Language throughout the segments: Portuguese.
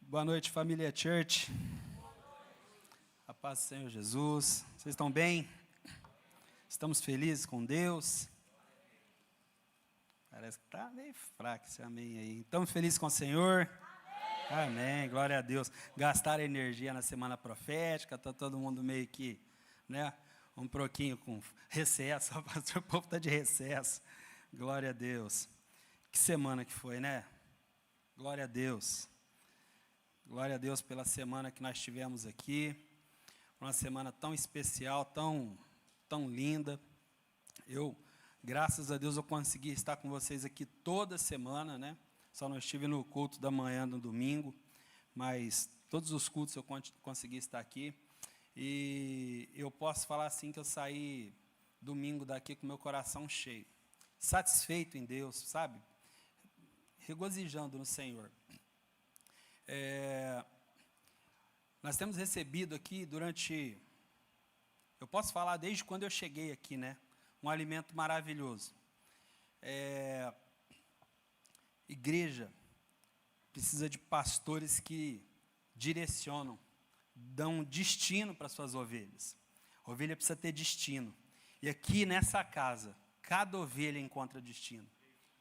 Boa noite, família Church. A paz do Senhor Jesus. Vocês estão bem? Estamos felizes com Deus? Parece que está meio fraco esse amém aí. Estamos felizes com o Senhor? Amém. Glória a Deus. Gastaram energia na semana profética, está todo mundo meio que, né, um pouquinho com recesso. O povo está de recesso. Glória a Deus. Que semana que foi, né? Glória a Deus. Glória a Deus pela semana que nós tivemos aqui. Uma semana tão especial, tão linda. Graças a Deus, eu consegui estar com vocês aqui toda semana, né? Só não estive no culto da manhã, no domingo, mas todos os cultos eu consegui estar aqui. E eu posso falar assim que eu saí domingo daqui com meu coração cheio, satisfeito em Deus, sabe? Regozijando no Senhor. Nós temos recebido aqui eu posso falar desde quando eu cheguei aqui, né? Um alimento maravilhoso. Igreja precisa de pastores que direcionam, dão destino para suas ovelhas. A ovelha precisa ter destino. E aqui nessa casa, cada ovelha encontra destino.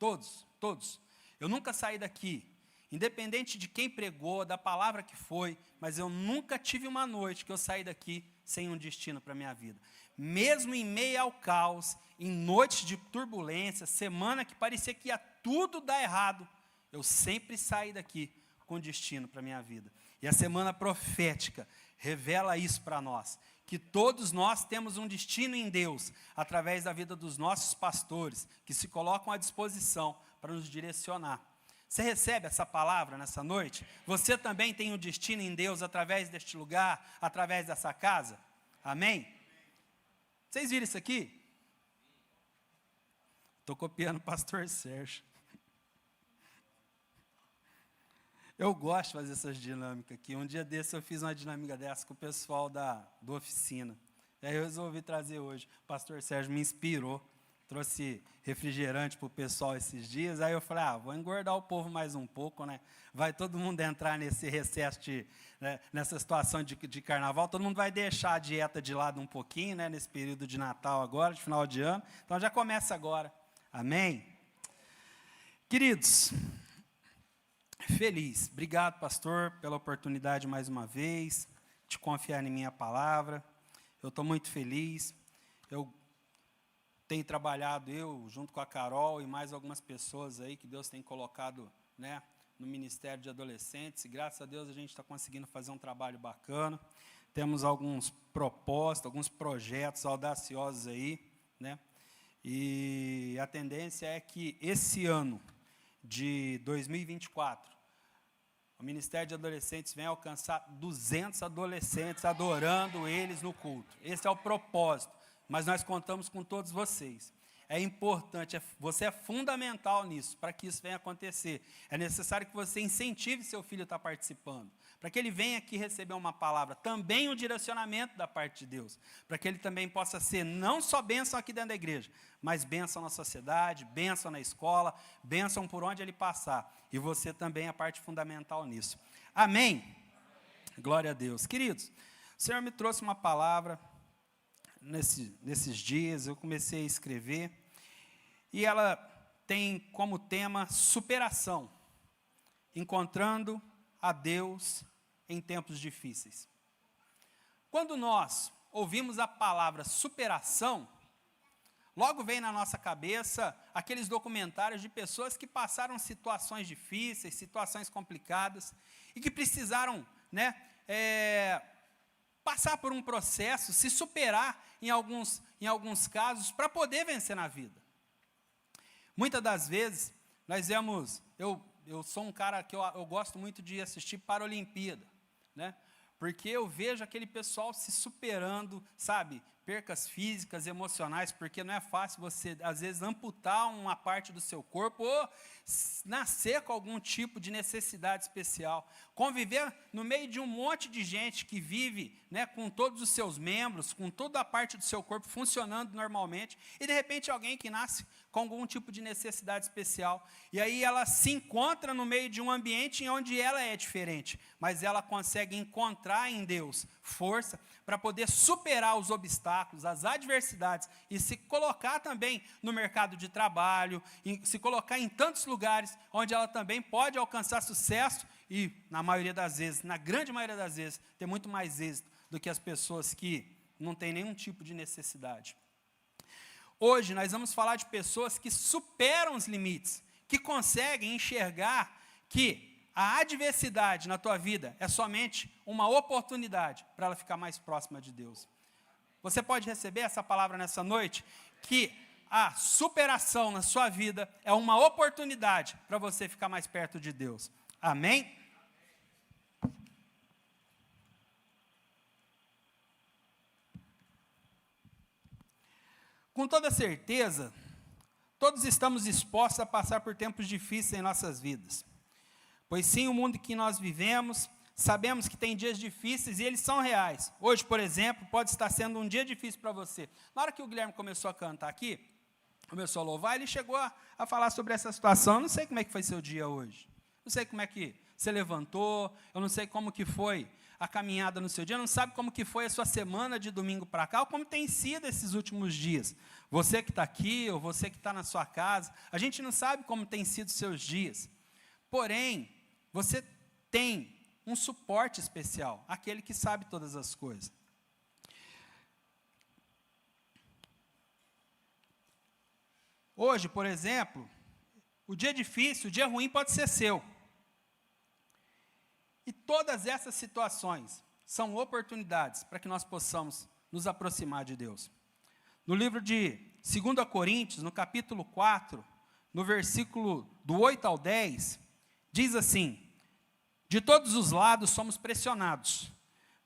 Todos. Eu nunca saí daqui, independente de quem pregou, da palavra que foi, mas eu nunca tive uma noite que eu saí daqui sem um destino para a minha vida. Mesmo em meio ao caos, em noites de turbulência, semana que parecia que ia tudo dar errado, eu sempre saí daqui com destino para a minha vida. E a semana profética revela isso para nós, que todos nós temos um destino em Deus, através da vida dos nossos pastores, que se colocam à disposição para nos direcionar. Você recebe essa palavra nessa noite? Você também tem um destino em Deus através deste lugar, através dessa casa? Amém? Vocês viram isso aqui? Estou copiando o pastor Sérgio. Eu gosto de fazer essas dinâmicas aqui. Um dia desse eu fiz uma dinâmica dessa com o pessoal da oficina. E aí eu resolvi trazer hoje. O pastor Sérgio me inspirou. Trouxe refrigerante para o pessoal esses dias. Aí eu falei, vou engordar o povo mais um pouco, né? Vai todo mundo entrar nesse recesso, né, nessa situação de carnaval. Todo mundo vai deixar a dieta de lado um pouquinho, né, nesse período de Natal agora, de final de ano. Então já começa agora. Amém? Queridos, feliz. Obrigado, pastor, pela oportunidade mais uma vez de confiar em minha palavra. Eu estou muito feliz. Eu tenho trabalhado, junto com a Carol e mais algumas pessoas aí que Deus tem colocado, né, no Ministério de Adolescentes, e graças a Deus a gente está conseguindo fazer um trabalho bacana. Temos alguns propósitos, alguns projetos audaciosos aí, né, e a tendência é que esse ano de 2024, o Ministério de Adolescentes venha alcançar 200 adolescentes, adorando eles no culto. Esse é o propósito. Mas nós contamos com todos vocês. É importante, você é fundamental nisso, para que isso venha acontecer. É necessário que você incentive seu filho a estar participando, para que ele venha aqui receber uma palavra, também um direcionamento da parte de Deus, para que ele também possa ser não só bênção aqui dentro da igreja, mas bênção na sociedade, bênção na escola, bênção por onde ele passar. E você também é a parte fundamental nisso. Amém? Glória a Deus. Queridos, o Senhor me trouxe uma palavra. Nesses dias eu comecei a escrever, e ela tem como tema superação, encontrando a Deus em tempos difíceis. Quando nós ouvimos a palavra superação, logo vem na nossa cabeça aqueles documentários de pessoas que passaram situações difíceis, situações complicadas, e que precisaram, né, passar por um processo, se superar em alguns casos, para poder vencer na vida. Muitas das vezes, nós vemos, eu sou um cara que eu gosto muito de assistir Paralimpíada, né? Porque eu vejo aquele pessoal se superando, sabe, percas físicas, emocionais, porque não é fácil você, às vezes, amputar uma parte do seu corpo ou nascer com algum tipo de necessidade especial. conviver no meio de um monte de gente que vive, né, com todos os seus membros, com toda a parte do seu corpo funcionando normalmente, e de repente alguém que nasce com algum tipo de necessidade especial, e aí ela se encontra no meio de um ambiente em onde ela é diferente, mas ela consegue encontrar em Deus força para poder superar os obstáculos, as adversidades, e se colocar também no mercado de trabalho, se colocar em tantos lugares onde ela também pode alcançar sucesso e, na maioria das vezes, na grande maioria das vezes, ter muito mais êxito do que as pessoas que não têm nenhum tipo de necessidade. Hoje nós vamos falar de pessoas que superam os limites, que conseguem enxergar que a adversidade na tua vida é somente uma oportunidade para ela ficar mais próxima de Deus. Você pode receber essa palavra nessa noite, que a superação na sua vida é uma oportunidade para você ficar mais perto de Deus. Amém? Com toda certeza, todos estamos expostos a passar por tempos difíceis em nossas vidas. Pois sim, o mundo que nós vivemos, sabemos que tem dias difíceis e eles são reais. Hoje, por exemplo, pode estar sendo um dia difícil para você. Na hora que o Guilherme começou a cantar aqui, começou a louvar, ele chegou a falar sobre essa situação. Eu não sei como é que foi seu dia hoje. Não sei como é que você levantou, eu não sei como que foi a caminhada no seu dia, não sabe como que foi a sua semana de domingo para cá, ou como tem sido esses últimos dias. Você que está aqui, ou você que está na sua casa, a gente não sabe como tem sido os seus dias. Porém, você tem um suporte especial, aquele que sabe todas as coisas. Hoje, por exemplo, o dia difícil, o dia ruim pode ser seu. E todas essas situações são oportunidades para que nós possamos nos aproximar de Deus. No livro de 2 Coríntios, no capítulo 4, no versículo do 8 ao 10, diz assim: de todos os lados somos pressionados,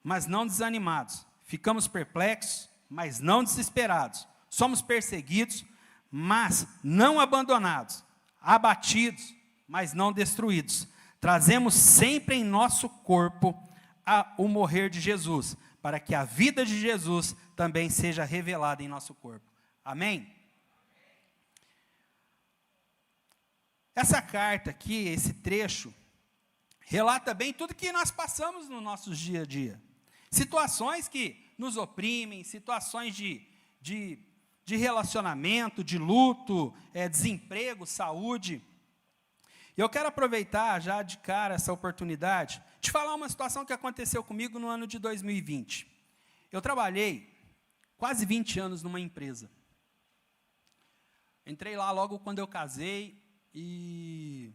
mas não desanimados. Ficamos perplexos, mas não desesperados. Somos perseguidos, mas não abandonados. Abatidos, mas não destruídos. Trazemos sempre em nosso corpo o morrer de Jesus, para que a vida de Jesus também seja revelada em nosso corpo. Amém? Essa carta aqui, esse trecho, relata bem tudo que nós passamos no nosso dia a dia. Situações que nos oprimem, situações de relacionamento, de luto, desemprego, saúde. E eu quero aproveitar já de cara essa oportunidade de falar uma situação que aconteceu comigo no ano de 2020. Eu trabalhei quase 20 anos numa empresa. Entrei lá logo quando eu casei e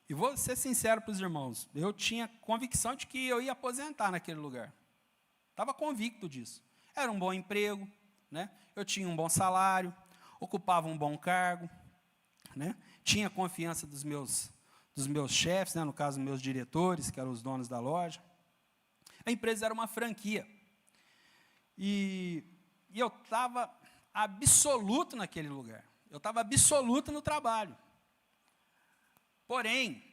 vou ser sincero para os irmãos, eu tinha convicção de que eu ia aposentar naquele lugar. Estava convicto disso. Era um bom emprego, né? Eu tinha um bom salário, ocupava um bom cargo, né? Tinha confiança dos meus chefes, né? No caso, meus diretores, que eram os donos da loja. A empresa era uma franquia. E eu estava absoluto naquele lugar. Eu estava absoluto no trabalho. Porém,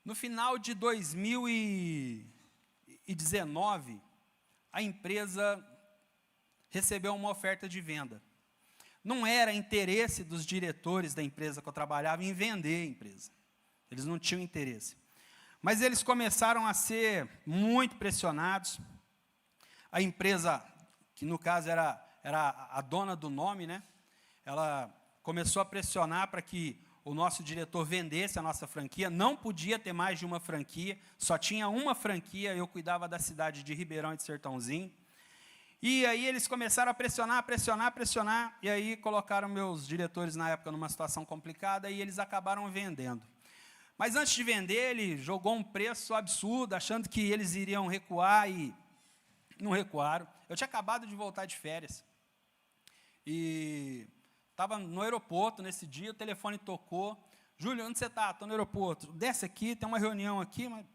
no final de 2019, a empresa recebeu uma oferta de venda. Não era interesse dos diretores da empresa que eu trabalhava em vender a empresa. Eles não tinham interesse. Mas eles começaram a ser muito pressionados. A empresa, que no caso era a dona do nome, né? Ela começou a pressionar para que o nosso diretor vendesse a nossa franquia. Não podia ter mais de uma franquia, só tinha uma franquia, eu cuidava da cidade de Ribeirão e de Sertãozinho. E aí eles começaram a pressionar, e aí colocaram meus diretores na época numa situação complicada, e eles acabaram vendendo. Mas antes de vender, ele jogou um preço absurdo, achando que eles iriam recuar, e não recuaram. Eu tinha acabado de voltar de férias. E estava no aeroporto nesse dia, o telefone tocou. Júlio, onde você está? Estou no aeroporto. Desce aqui, tem uma reunião aqui, mas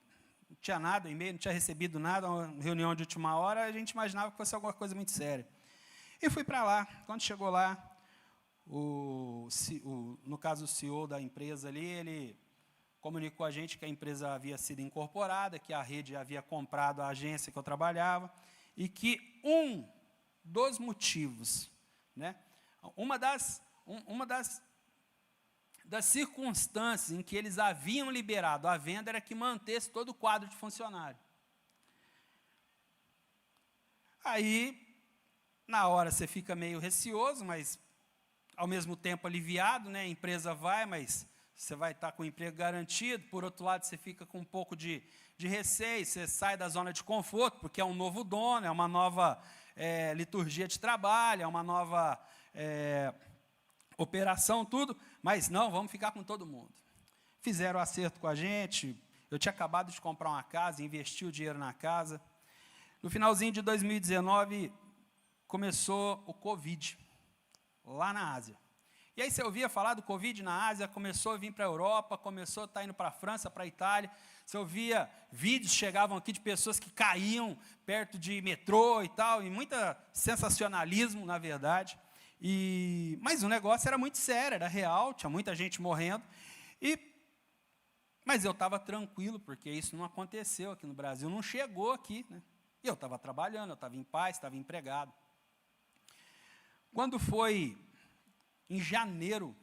não tinha nada, e-mail, não tinha recebido nada, uma reunião de última hora, a gente imaginava que fosse alguma coisa muito séria. E fui para lá. Quando chegou lá, no caso o CEO da empresa ali, ele comunicou a gente que a empresa havia sido incorporada, que a rede havia comprado a agência que eu trabalhava, e que um dos motivos, né, uma das circunstâncias em que eles haviam liberado a venda era que mantesse todo o quadro de funcionário. Aí, na hora, você fica meio receoso, mas, ao mesmo tempo, aliviado, né? A empresa vai, mas você vai estar com o emprego garantido. Por outro lado, você fica com um pouco de receio, você sai da zona de conforto, porque é um novo dono, é uma nova liturgia de trabalho, é uma nova operação, tudo, mas não, vamos ficar com todo mundo. Fizeram o acerto com a gente, eu tinha acabado de comprar uma casa, investi o dinheiro na casa. No finalzinho de 2019, começou o Covid, lá na Ásia. E aí você ouvia falar do Covid na Ásia, começou a vir para a Europa, começou a estar indo para a França, para a Itália. Você ouvia vídeos, chegavam aqui de pessoas que caíam perto de metrô e tal, e muito sensacionalismo, na verdade. Mas o negócio era muito sério, era real, tinha muita gente morrendo. Mas eu estava tranquilo, porque isso não aconteceu aqui no Brasil, não chegou aqui, né? E eu estava trabalhando, eu estava em paz, estava empregado. Quando foi em janeiro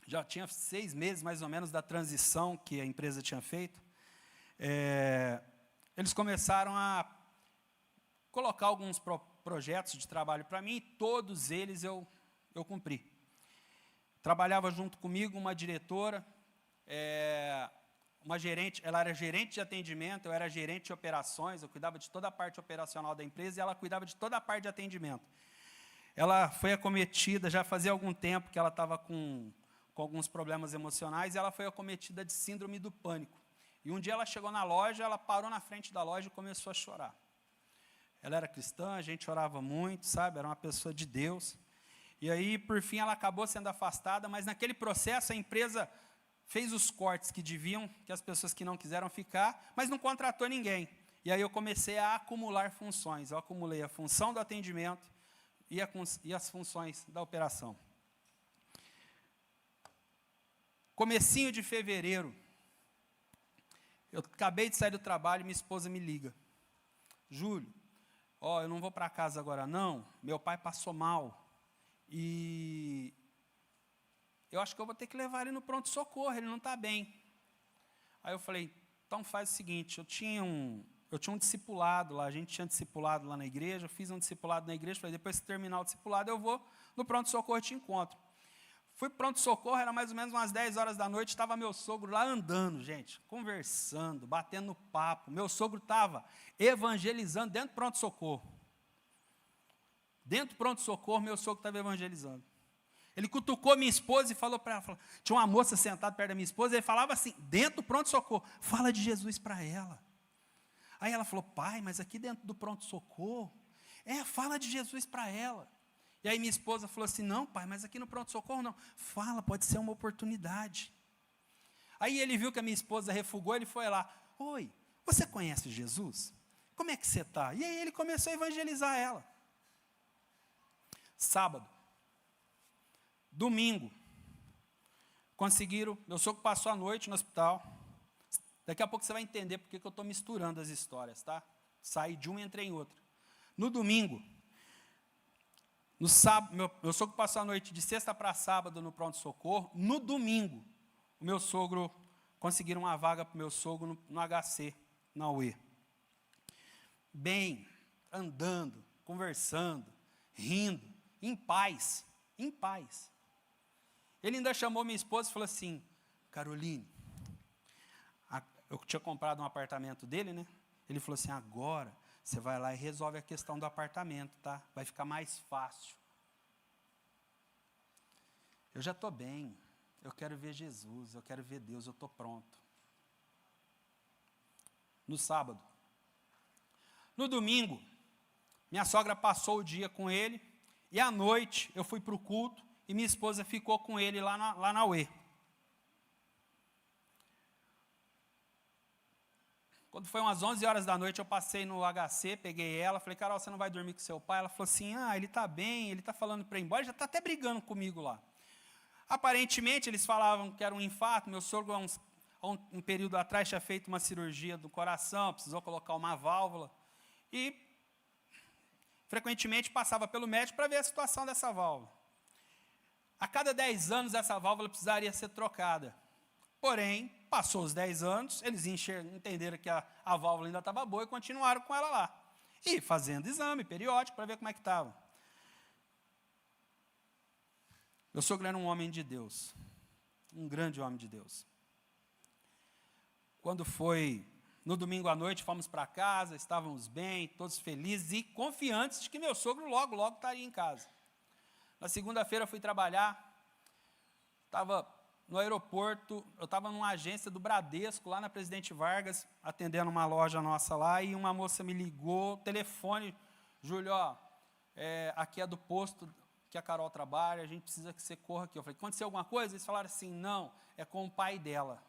já tinha 6 meses, mais ou menos, da transição que a empresa tinha feito, eles começaram a colocar alguns projetos de trabalho para mim, e todos eles eu cumpri. Trabalhava junto comigo uma diretora, uma gerente, ela era gerente de atendimento, eu era gerente de operações, eu cuidava de toda a parte operacional da empresa e ela cuidava de toda a parte de atendimento. Ela foi acometida, já fazia algum tempo que ela estava com alguns problemas emocionais, e ela foi acometida de síndrome do pânico. E um dia ela chegou na loja, ela parou na frente da loja e começou a chorar. Ela era cristã, a gente orava muito, sabe? Era uma pessoa de Deus. E aí, por fim, ela acabou sendo afastada, mas naquele processo a empresa fez os cortes que deviam, que as pessoas que não quiseram ficar, mas não contratou ninguém. E aí eu comecei a acumular funções. Eu acumulei a função do atendimento e as funções da operação. Comecinho de fevereiro, eu acabei de sair do trabalho e minha esposa me liga. Júlio, eu não vou para casa agora não, meu pai passou mal. E eu acho que eu vou ter que levar ele no pronto-socorro, ele não está bem. Aí eu falei, então faz o seguinte, eu tinha um discipulado lá, a gente tinha discipulado lá na igreja, eu fiz um discipulado na igreja, falei, depois que terminar o discipulado, eu vou no pronto-socorro e te encontro. Fui para o pronto-socorro, era mais ou menos umas 10 horas da noite, estava meu sogro lá andando, gente, conversando, batendo papo. Meu sogro estava evangelizando dentro do pronto-socorro. Dentro do pronto-socorro, meu sogro estava evangelizando. Ele cutucou minha esposa e falou para ela, tinha uma moça sentada perto da minha esposa, e ele falava assim, dentro do pronto-socorro, fala de Jesus para ela. Aí ela falou, pai, mas aqui dentro do pronto-socorro, fala de Jesus para ela. E aí minha esposa falou assim, não, pai, mas aqui no pronto-socorro não. Fala, pode ser uma oportunidade. Aí ele viu que a minha esposa refugou, ele foi lá, oi, você conhece Jesus? Como é que você está? E aí ele começou a evangelizar ela. Sábado. Domingo. Conseguiram, meu sogro passou a noite no hospital. Daqui a pouco você vai entender porque que eu estou misturando as histórias, tá? Saí de uma e entrei em outra. No domingo, no sábado, meu sogro passou a noite de sexta para sábado no pronto-socorro. No domingo, o meu sogro, conseguiram uma vaga para o meu sogro no HC, na UE. Bem, andando, conversando, rindo, em paz, em paz. Ele ainda chamou minha esposa e falou assim, Caroline, eu tinha comprado um apartamento dele, né? Ele falou assim, agora você vai lá e resolve a questão do apartamento, tá? Vai ficar mais fácil. Eu já estou bem, eu quero ver Jesus, eu quero ver Deus, eu estou pronto. No sábado. No domingo, minha sogra passou o dia com ele, e à noite eu fui para o culto, e minha esposa ficou com ele lá na UE. Quando foi umas 11 horas da noite, eu passei no HC, peguei ela, falei, Carol, você não vai dormir com seu pai? Ela falou assim, ele está bem, ele está falando para ir embora, já está até brigando comigo lá. Aparentemente, eles falavam que era um infarto. Meu sogro, há um período atrás, tinha feito uma cirurgia do coração, precisou colocar uma válvula. E, frequentemente, passava pelo médico para ver a situação dessa válvula. A cada 10 anos, essa válvula precisaria ser trocada. Porém, passou os 10 anos, eles entenderam que a válvula ainda estava boa e continuaram com ela lá. E fazendo exame periódico para ver como é que estava. Meu sogro era um homem de Deus, um grande homem de Deus. Quando foi no domingo à noite, fomos para casa, estávamos bem, todos felizes e confiantes de que meu sogro logo estaria em casa. Na segunda-feira eu fui trabalhar, estava no aeroporto, eu estava numa agência do Bradesco, lá na Presidente Vargas, atendendo uma loja nossa lá, e uma moça me ligou, telefone, Júlio, aqui é do posto que a Carol trabalha, a gente precisa que você corra aqui. Eu falei, aconteceu alguma coisa? Eles falaram assim, não, é com o pai dela,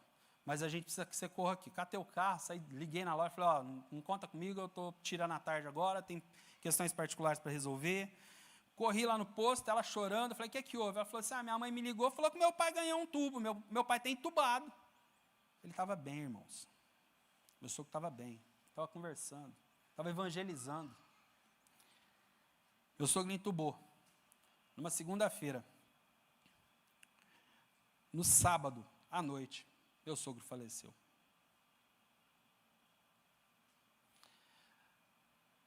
mas a gente precisa que você corra aqui. Catei o carro, saí, liguei na loja, falei, não conta comigo, eu estou tirando a tarde agora, tem questões particulares para resolver. Corri lá no posto, ela chorando, eu falei, o que é que houve? Ela falou assim, minha mãe me ligou, falou que meu pai ganhou um tubo, meu pai tem entubado. Ele estava bem, irmãos. Meu sogro estava bem, estava conversando, estava evangelizando. Meu sogro entubou. Numa segunda-feira, no sábado, à noite, meu sogro faleceu.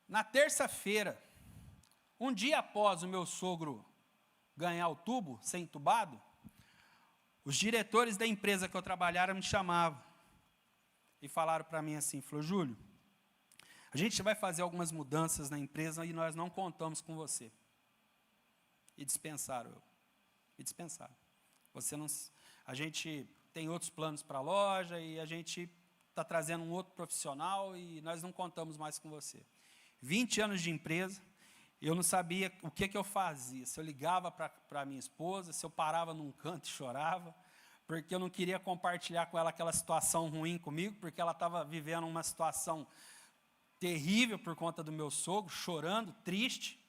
Na terça-feira, um dia após o meu sogro ganhar o tubo, ser entubado, os diretores da empresa que eu trabalhava me chamavam e falaram para mim assim, falou, Júlio, a gente vai fazer algumas mudanças na empresa e nós não contamos com você. E dispensaram eu. E dispensaram. A gente tem outros planos para a loja e a gente está trazendo um outro profissional e nós não contamos mais com você. 20 anos de empresa, eu não sabia o que eu fazia. Se eu ligava para a minha esposa, se eu parava num canto e chorava, porque eu não queria compartilhar com ela aquela situação ruim comigo, porque ela estava vivendo uma situação terrível por conta do meu sogro, chorando, triste.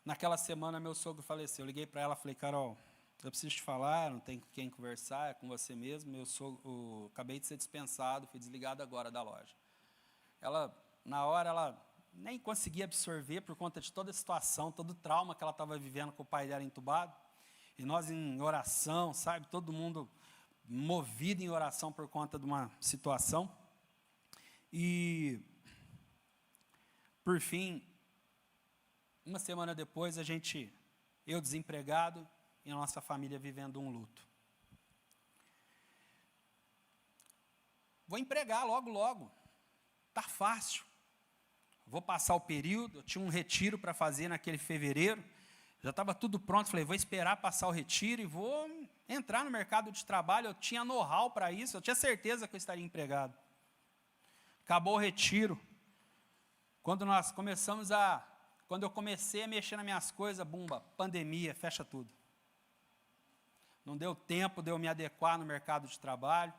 Naquela semana, meu sogro faleceu. Eu liguei para ela e falei, Carol, eu preciso te falar, não tem com quem conversar, é com você mesmo. Meu sogro, acabei de ser dispensado, fui desligado agora da loja. Ela, na hora, ela nem conseguia absorver por conta de toda a situação, todo o trauma que ela estava vivendo com o pai dela entubado. E nós em oração, sabe, todo mundo movido em oração por conta de uma situação. E, por fim, uma semana depois, eu desempregado e a nossa família vivendo um luto. Vou empregar logo. Está fácil. Vou passar o período, eu tinha um retiro para fazer naquele fevereiro, já estava tudo pronto, falei, vou esperar passar o retiro e vou entrar no mercado de trabalho, eu tinha know-how para isso, eu tinha certeza que eu estaria empregado. Acabou o retiro. Quando eu comecei a mexer nas minhas coisas, bumba, pandemia, fecha tudo. Não deu tempo de eu me adequar no mercado de trabalho.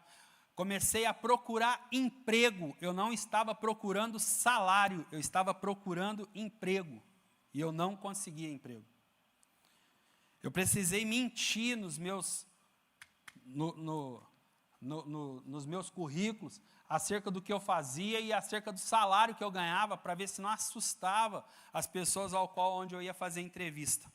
Comecei a procurar emprego. Eu não estava procurando salário, eu estava procurando emprego. E eu não conseguia emprego. Eu precisei mentir nos meus currículos acerca do que eu fazia e acerca do salário que eu ganhava, para ver se não assustava as pessoas onde eu ia fazer entrevista.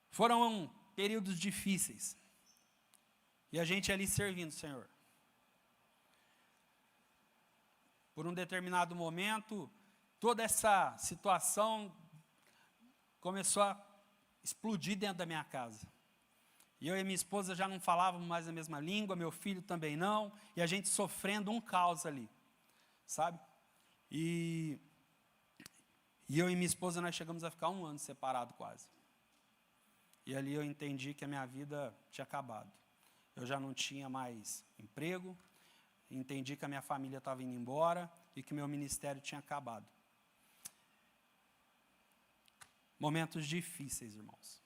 Foram períodos difíceis. E a gente ali servindo o Senhor. Por um determinado momento, toda essa situação começou a explodir dentro da minha casa. E eu e minha esposa já não falávamos mais a mesma língua, meu filho também não, e a gente sofrendo um caos ali, sabe? E eu e minha esposa, nós chegamos a ficar 1 ano separados quase. E ali eu entendi que a minha vida tinha acabado. Eu já não tinha mais emprego, entendi que a minha família estava indo embora e que o meu ministério tinha acabado. Momentos difíceis, irmãos.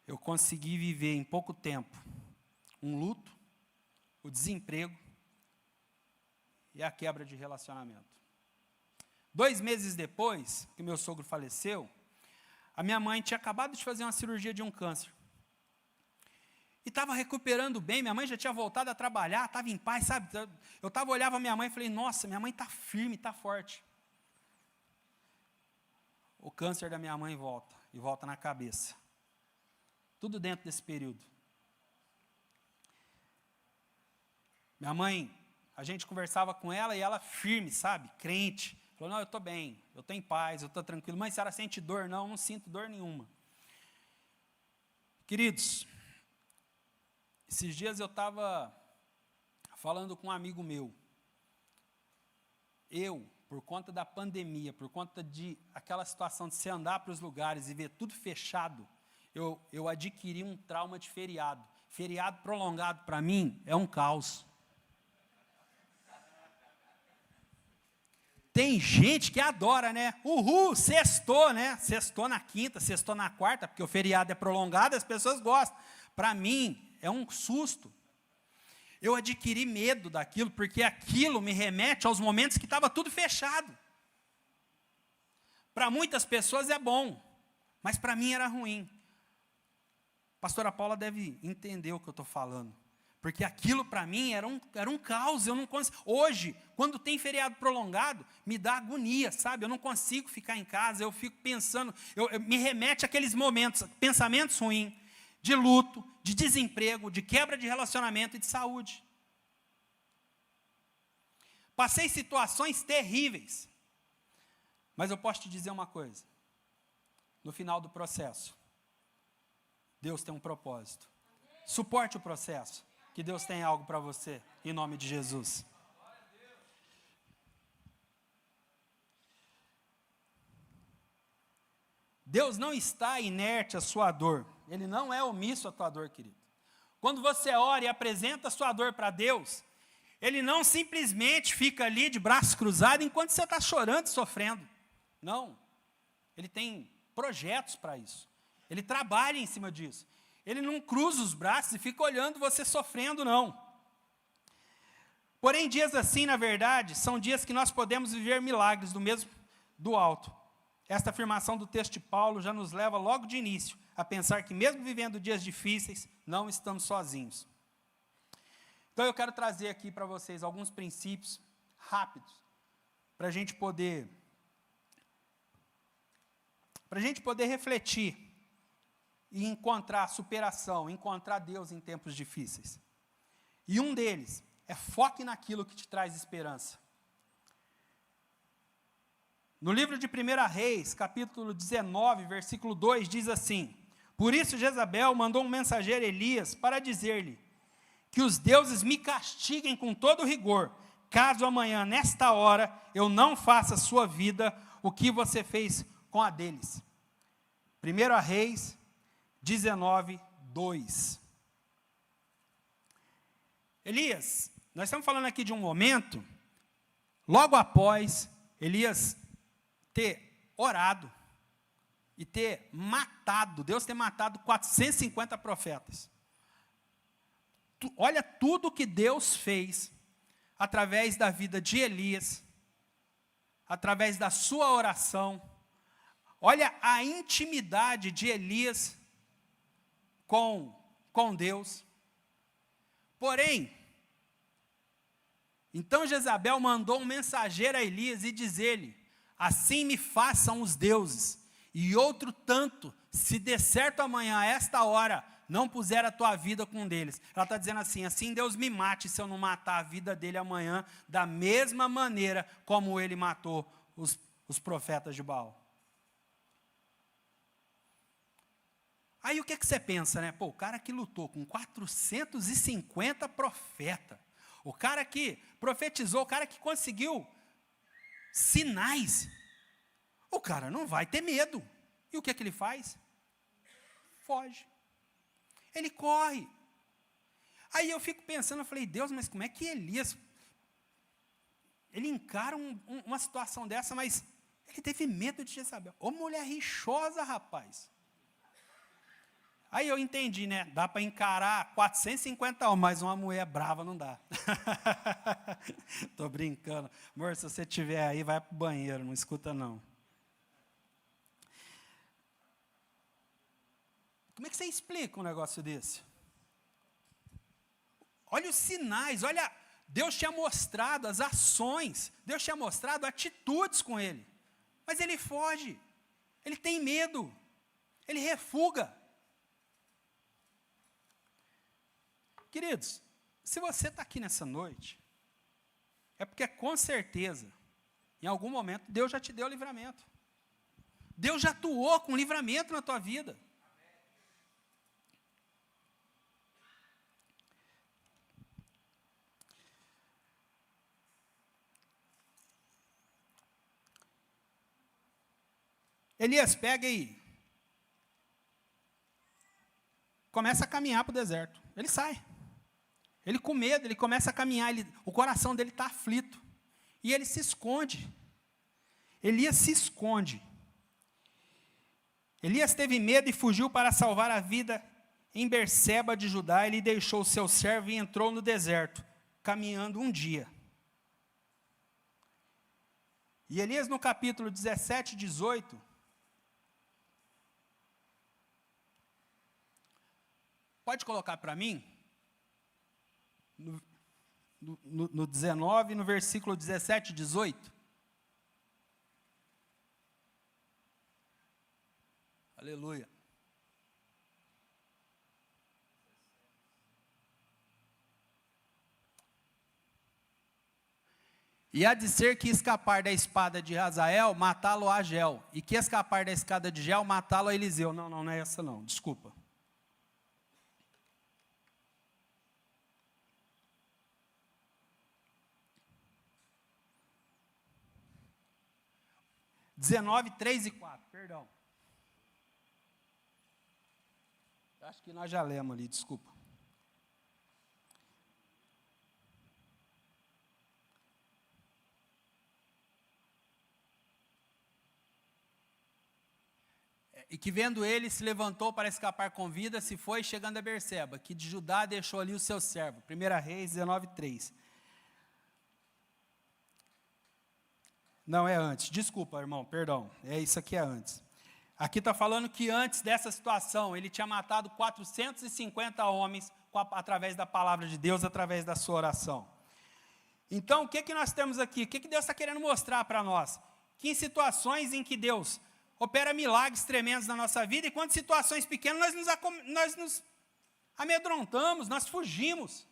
Eu consegui viver em pouco tempo um luto, o desemprego e a quebra de relacionamento. 2 meses depois que meu sogro faleceu, a minha mãe tinha acabado de fazer uma cirurgia de um câncer. E estava recuperando bem, minha mãe já tinha voltado a trabalhar, estava em paz, sabe? Eu olhava a minha mãe e falei, nossa, minha mãe está firme, está forte. O câncer da minha mãe volta, e volta na cabeça. Tudo dentro desse período. Minha mãe, a gente conversava com ela e ela firme, sabe? Crente. Falou, não, eu estou bem, eu estou em paz, eu estou tranquilo. Mãe, a senhora sente dor? Não, não sinto dor nenhuma. Queridos, esses dias eu estava falando com um amigo meu. Por conta da pandemia, por conta de aquela situação de você andar para os lugares e ver tudo fechado, eu adquiri um trauma de feriado. Feriado prolongado, para mim, é um caos. Tem gente que adora, né? Uhul, sextou, né? Sextou na quinta, sextou na quarta, porque o feriado é prolongado, as pessoas gostam. Para mim, é um susto. Eu adquiri medo daquilo, porque aquilo me remete aos momentos que estava tudo fechado. Para muitas pessoas é bom, mas para mim era ruim. A pastora Paula deve entender o que eu estou falando. Porque aquilo para mim era um caos. Eu não consigo. Hoje, quando tem feriado prolongado, me dá agonia, sabe? Eu não consigo ficar em casa, eu fico pensando, me remete àqueles momentos, pensamentos ruins, de luto, de desemprego, de quebra de relacionamento e de saúde. Passei situações terríveis. Mas eu posso te dizer uma coisa. No final do processo, Deus tem um propósito. Suporte o processo, que Deus tem algo para você, em nome de Jesus. Deus não está inerte à sua dor. Ele não é omisso à tua dor, querido. Quando você ora e apresenta a sua dor para Deus, Ele não simplesmente fica ali de braços cruzados enquanto você está chorando e sofrendo. Não. Ele tem projetos para isso. Ele trabalha em cima disso. Ele não cruza os braços e fica olhando você sofrendo, não. Porém, dias assim, na verdade, são dias que nós podemos viver milagres do alto. Esta afirmação do texto de Paulo já nos leva logo de início a pensar que mesmo vivendo dias difíceis, não estamos sozinhos. Então eu quero trazer aqui para vocês alguns princípios rápidos, para a gente poder refletir e encontrar superação, encontrar Deus em tempos difíceis. E um deles é foque naquilo que te traz esperança. No livro de 1 Reis, capítulo 19, versículo 2, diz assim: por isso Jezabel mandou um mensageiro Elias para dizer-lhe que os deuses me castiguem com todo rigor, caso amanhã, nesta hora, eu não faça a sua vida o que você fez com a deles. 1 Reis 19, 2. Elias, nós estamos falando aqui de um momento, logo após Elias ter orado e ter matado, Deus ter matado 450 profetas. Olha tudo que Deus fez através da vida de Elias, através da sua oração. Olha a intimidade de Elias com Deus. Porém, então Jezabel mandou um mensageiro a Elias e dizer-lhe: assim me façam os deuses, e outro tanto, se der certo amanhã, a esta hora, não puser a tua vida com um deles. Ela está dizendo assim Deus me mate se eu não matar a vida dele amanhã, da mesma maneira como ele matou os profetas de Baal. Aí o que você pensa, né? Pô, o cara que lutou com 450 profetas, o cara que profetizou, o cara que conseguiu sinais, o cara não vai ter medo. E o que ele faz? Foge. Ele corre. Aí eu fico pensando, eu falei, Deus, mas como é que Elias, ele encara uma situação dessa, mas ele teve medo de Jezabel. Ô mulher rixosa, rapaz. Aí eu entendi, né? Dá para encarar 450 homens, mas uma mulher brava não dá. Estou brincando. Amor, se você estiver aí, vai para o banheiro, não escuta não. Como é que você explica um negócio desse? Olha os sinais, olha, Deus tinha mostrado as ações, Deus tinha mostrado atitudes com ele. Mas ele foge, ele tem medo, ele refuga. Queridos, se você está aqui nessa noite, é porque com certeza, em algum momento, Deus já te deu livramento. Deus já atuou com livramento na tua vida. Elias, pega aí. Começa a caminhar para o deserto. Ele sai. Ele com medo, ele começa a caminhar, o coração dele está aflito. E ele se esconde. Elias se esconde. Elias teve medo e fugiu para salvar a vida em Berseba de Judá. Ele deixou o seu servo e entrou no deserto, caminhando um dia. E Elias, no capítulo 17, 18, pode colocar para mim? No 19, no versículo 17 e 18. Aleluia. E há de ser que escapar da espada de Hazael, matá-lo a Gel, e que escapar da espada de Gel, matá-lo a Eliseu. Não é essa não, desculpa. (19, 3 e 4), perdão. Acho que nós já lemos ali, desculpa. E que vendo ele, se levantou para escapar com vida, se foi, chegando a Berseba, que de Judá deixou ali o seu servo. 1 Reis 19, 3. Não, é antes. Desculpa, irmão, perdão. Isso aqui é antes. Aqui está falando que antes dessa situação, ele tinha matado 450 homens através da palavra de Deus, através da sua oração. Então, o que nós temos aqui? O que Deus está querendo mostrar para nós? Que em situações em que Deus opera milagres tremendos na nossa vida, e quando situações pequenas nós nos amedrontamos, nós fugimos.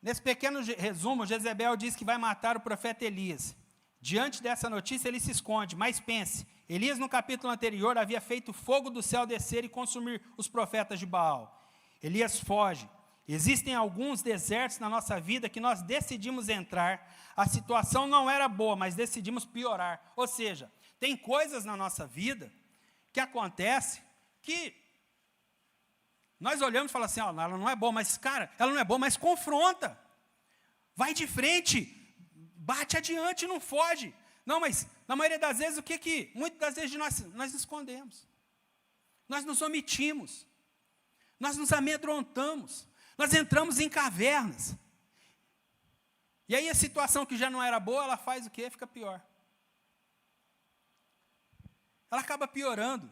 Nesse pequeno resumo, Jezebel diz que vai matar o profeta Elias. Diante dessa notícia, ele se esconde, mas pense, Elias no capítulo anterior havia feito fogo do céu descer e consumir os profetas de Baal. Elias foge. Existem alguns desertos na nossa vida que nós decidimos entrar, a situação não era boa, mas decidimos piorar. Ou seja, tem coisas na nossa vida que acontecem que nós olhamos e falamos assim, ela não é boa, mas cara, ela não é boa, mas confronta. Vai de frente, bate adiante, não foge. Não, mas na maioria das vezes, muitas das vezes nós nos escondemos. Nós nos omitimos. Nós nos amedrontamos. Nós entramos em cavernas. E aí a situação que já não era boa, ela faz o quê? Fica pior. Ela acaba piorando.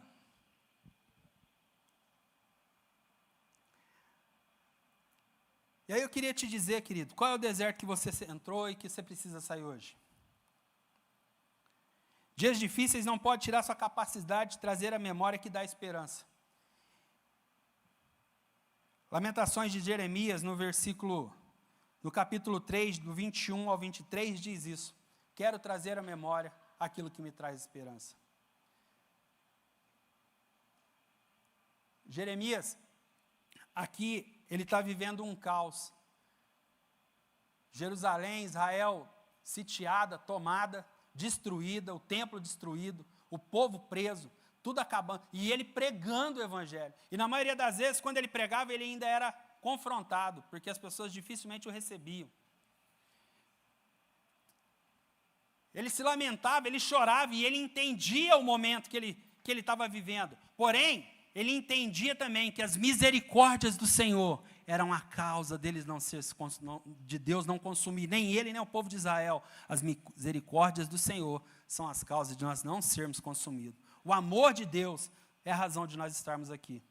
E aí eu queria te dizer, querido, qual é o deserto que você entrou e que você precisa sair hoje? Dias difíceis não podem tirar sua capacidade de trazer a memória que dá esperança. Lamentações de Jeremias, no capítulo 3, do 21 ao 23, diz isso. Quero trazer à memória aquilo que me traz esperança. Jeremias, aqui, ele está vivendo um caos. Jerusalém, Israel, sitiada, tomada, destruída, o templo destruído, o povo preso, tudo acabando, e ele pregando o evangelho. E na maioria das vezes, quando ele pregava, ele ainda era confrontado, porque as pessoas dificilmente o recebiam. Ele se lamentava, ele chorava e ele entendia o momento que ele estava vivendo. Porém, ele entendia também que as misericórdias do Senhor eram a causa deles de Deus não consumir, nem ele, nem o povo de Israel. As misericórdias do Senhor são as causas de nós não sermos consumidos. O amor de Deus é a razão de nós estarmos aqui.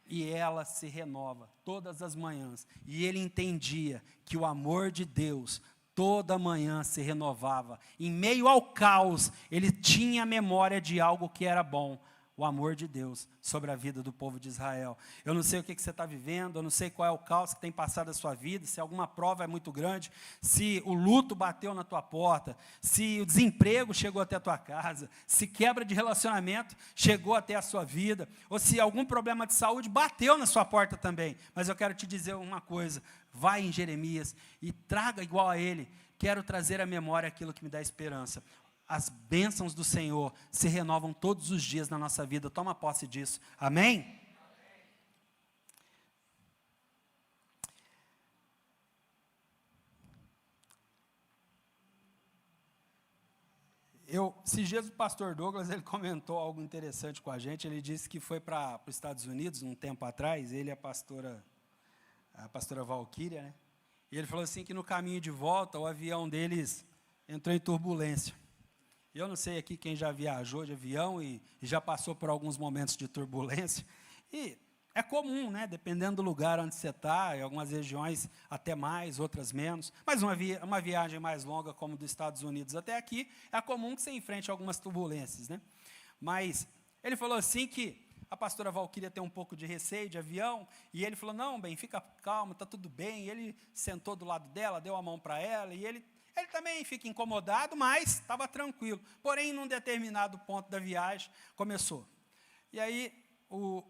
E ela se renova todas as manhãs. E ele entendia que o amor de Deus toda manhã se renovava. Em meio ao caos, ele tinha memória de algo que era bom. O amor de Deus sobre a vida do povo de Israel. Eu não sei o que você está vivendo, eu não sei qual é o caos que tem passado a sua vida, se alguma prova é muito grande, se o luto bateu na tua porta, se o desemprego chegou até a tua casa, se quebra de relacionamento chegou até a sua vida, ou se algum problema de saúde bateu na sua porta também. Mas eu quero te dizer uma coisa, vai em Jeremias e traga igual a ele, quero trazer à memória aquilo que me dá esperança. As bênçãos do Senhor se renovam todos os dias na nossa vida. Toma posse disso. Amém? Esses dias o pastor Douglas, ele comentou algo interessante com a gente. Ele disse que foi para os Estados Unidos, um tempo atrás, ele e a pastora Valquíria, né? E ele falou assim que no caminho de volta, o avião deles entrou em turbulência. Eu não sei aqui quem já viajou de avião e já passou por alguns momentos de turbulência. E é comum, né? Dependendo do lugar onde você está, em algumas regiões até mais, outras menos. Mas uma viagem mais longa, como dos Estados Unidos até aqui, é comum que você enfrente algumas turbulências, né? Mas ele falou assim que a pastora Valquíria tem um pouco de receio de avião, e ele falou, não, bem, fica calmo, está tudo bem. E ele sentou do lado dela, deu a mão para ela, e ele também fica incomodado, mas estava tranquilo. Porém, num determinado ponto da viagem, começou. E aí, o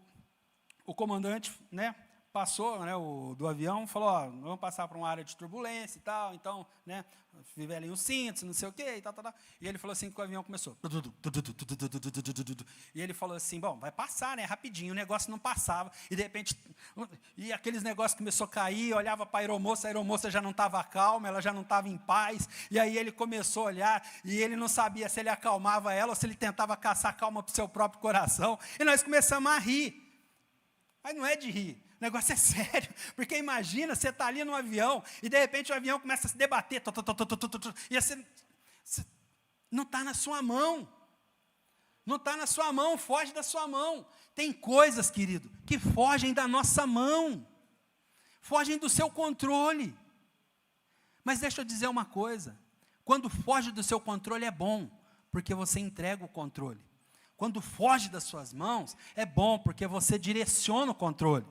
comandante, né, passou, né, do avião, falou, ó, vamos passar para uma área de turbulência e tal, então, né, fivelem os cintos, não sei o quê, e tal. E ele falou assim que o avião começou. E ele falou assim, bom, vai passar, né, rapidinho, o negócio não passava, e de repente, e aqueles negócios começou a cair, olhava para a aeromoça já não estava calma, ela já não estava em paz, e aí ele começou a olhar, e ele não sabia se ele acalmava ela, ou se ele tentava caçar calma para o seu próprio coração, e nós começamos a rir. Mas não é de rir, o negócio é sério, porque imagina, você está ali no avião, e de repente o avião começa a se debater, e você não está na sua mão, não está na sua mão, foge da sua mão. Tem coisas, querido, que fogem da nossa mão, fogem do seu controle. Mas deixa eu dizer uma coisa, quando foge do seu controle é bom, porque você entrega o controle. Quando foge das suas mãos, é bom, porque você direciona o controle.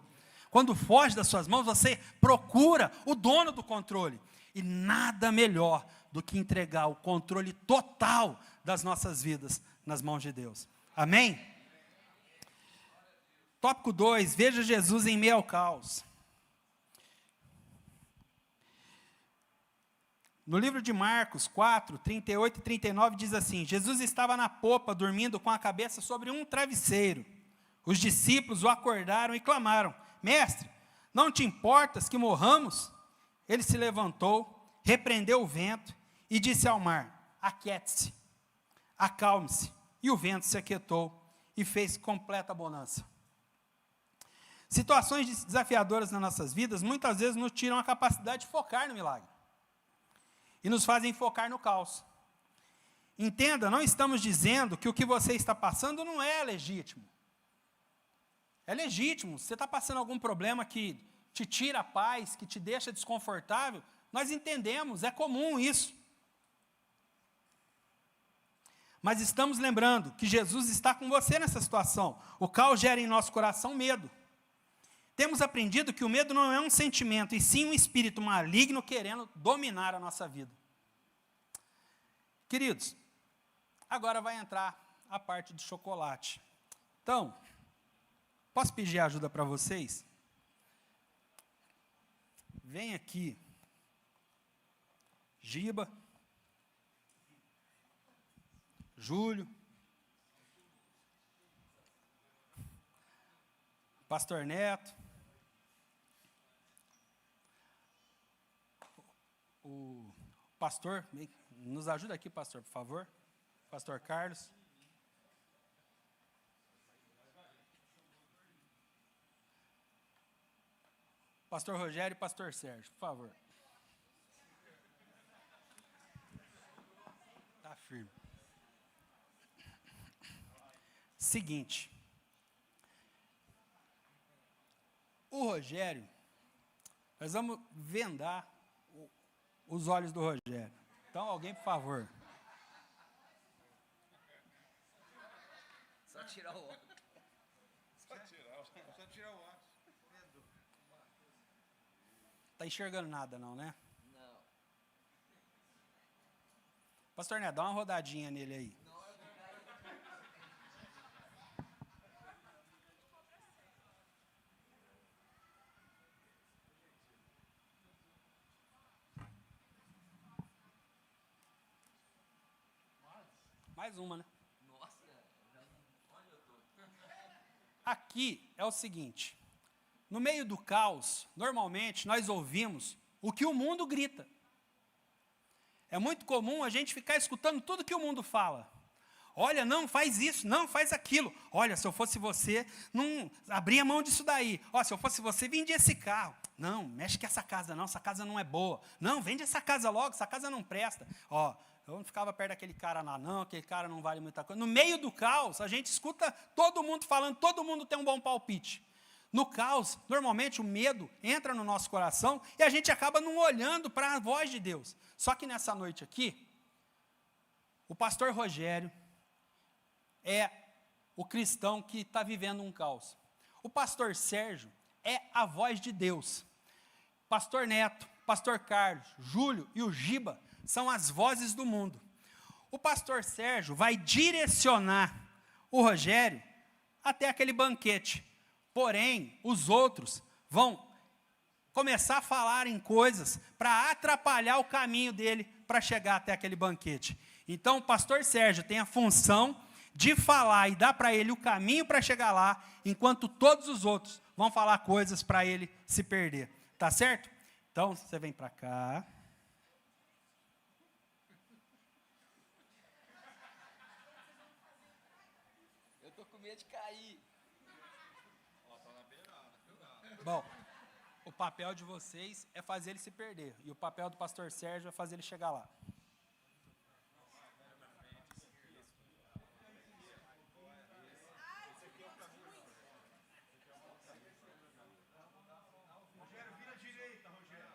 Quando foge das suas mãos, você procura o dono do controle. E nada melhor do que entregar o controle total das nossas vidas nas mãos de Deus. Amém? Tópico 2, veja Jesus em meio ao caos. No livro de Marcos 4, 38 e 39, diz assim, Jesus estava na popa, dormindo com a cabeça sobre um travesseiro. Os discípulos o acordaram e clamaram, mestre, não te importas que morramos? Ele se levantou, repreendeu o vento e disse ao mar, aquiete-se, acalme-se. E o vento se aquietou e fez completa bonança. Situações desafiadoras nas nossas vidas, muitas vezes nos tiram a capacidade de focar no milagre. E nos fazem focar no caos. Entenda, não estamos dizendo que o que você está passando não é legítimo. É legítimo. Se você está passando algum problema que te tira a paz, que te deixa desconfortável, nós entendemos, é comum isso. Mas estamos lembrando que Jesus está com você nessa situação. O caos gera em nosso coração medo. Temos aprendido que o medo não é um sentimento, e sim um espírito maligno querendo dominar a nossa vida. Queridos, agora vai entrar a parte do chocolate. Então, posso pedir ajuda para vocês? Vem aqui, Giba, Júlio, Pastor Neto, o pastor, Nos ajuda aqui, pastor, por favor. Pastor Carlos. Pastor Rogério e pastor Sérgio, por favor. Tá firme. Seguinte. O Rogério, nós vamos vendar os olhos do Rogério. Então, alguém, por favor. Só tirar o óculos. Só tirar o óculos. Tá enxergando nada não, né? Não. Pastor Neto, dá uma rodadinha nele aí. Mais uma, né? Nossa, onde eu tô? Aqui é o seguinte. No meio do caos, normalmente nós ouvimos o que o mundo grita. É muito comum a gente ficar escutando tudo que o mundo fala. Olha, não faz isso, não faz aquilo. Olha, se eu fosse você, não abria mão disso daí. Ó, se eu fosse você, vendia esse carro. Não, mexe com essa casa não, essa casa não é boa. Não, vende essa casa logo, essa casa não presta. Ó, eu não ficava perto daquele cara lá, não, aquele cara não vale muita coisa. No meio do caos, a gente escuta todo mundo falando, todo mundo tem um bom palpite. No caos, normalmente o medo entra no nosso coração e a gente acaba não olhando para a voz de Deus. Só que nessa noite aqui, o pastor Rogério é o cristão que está vivendo um caos. O pastor Sérgio é a voz de Deus. Pastor Neto, pastor Carlos, Júlio e o Giba são as vozes do mundo. O pastor Sérgio vai direcionar o Rogério até aquele banquete. Porém, os outros vão começar a falar em coisas para atrapalhar o caminho dele para chegar até aquele banquete. Então, o pastor Sérgio tem a função de falar e dar para ele o caminho para chegar lá, enquanto todos os outros vão falar coisas para ele se perder. Tá certo? Então, você vem para cá. Eu tô com medo de cair. Bom, o papel de vocês é fazer ele se perder. E o papel do pastor Sérgio é fazer ele chegar lá. Rogério, vira à direita, Rogério.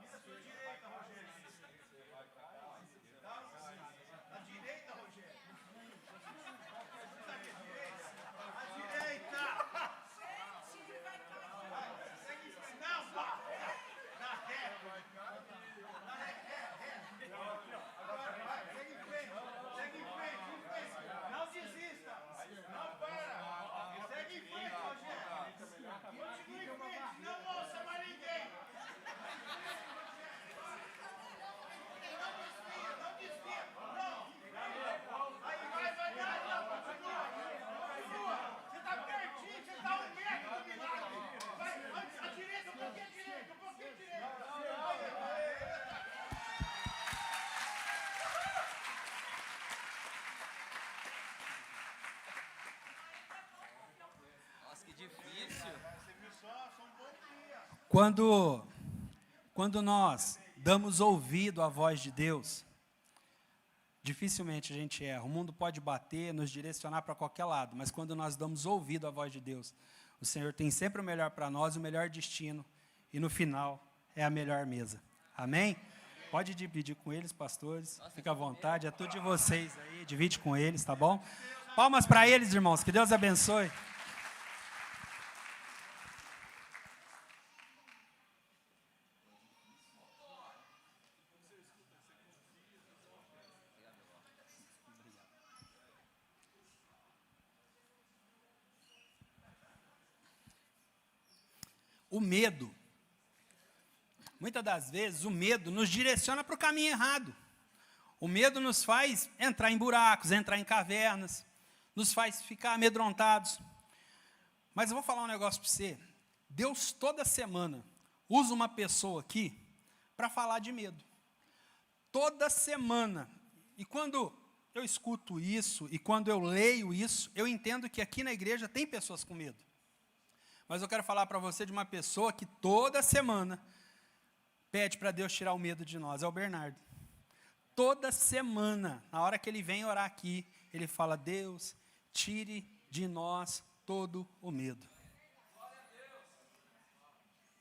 Vira à sua direita, Rogério. À direita, Rogério. À direita. Segue em frente. Não, pá. Na reta. Na reta. Agora vai, segue em frente. Segue em frente. Não desista. Não para. Segue em frente, Rogério. Continue em frente. Não ouça mais ninguém. Não desvia. Não. Aí vai. Não, continua. Você está pertinho, você está 1 metro do milagre. Vai, à direita, um pouquinho à direita, um pouquinho à direita. Nossa, que difícil. Você viu só um pouquinho. Quando nós damos ouvido à voz de Deus, dificilmente a gente erra. O mundo pode bater, nos direcionar para qualquer lado, mas quando nós damos ouvido à voz de Deus, o Senhor tem sempre o melhor para nós, o melhor destino, e no final é a melhor mesa. Amém? Pode dividir com eles, pastores, fica à vontade, é tudo de vocês aí, divide com eles, tá bom? Palmas para eles, irmãos, que Deus abençoe. O medo, muitas das vezes, o medo nos direciona para o caminho errado. O medo nos faz entrar em buracos, entrar em cavernas, nos faz ficar amedrontados. Mas eu vou falar um negócio para você. Deus, toda semana, usa uma pessoa aqui para falar de medo. toda semana. E quando eu escuto isso, e quando eu leio isso, eu entendo que aqui na igreja tem pessoas com medo. Mas eu quero falar para você de uma pessoa que toda semana pede para Deus tirar o medo de nós, é o Bernardo. Toda semana, na hora que ele vem orar aqui, ele fala: Deus, tire de nós todo o medo.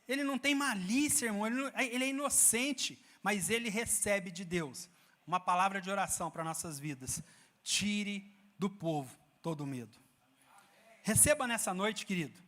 Ele não tem malícia, irmão, ele é inocente, mas ele recebe de Deus uma palavra de oração para nossas vidas. Tire do povo todo o medo. Receba nessa noite, querido.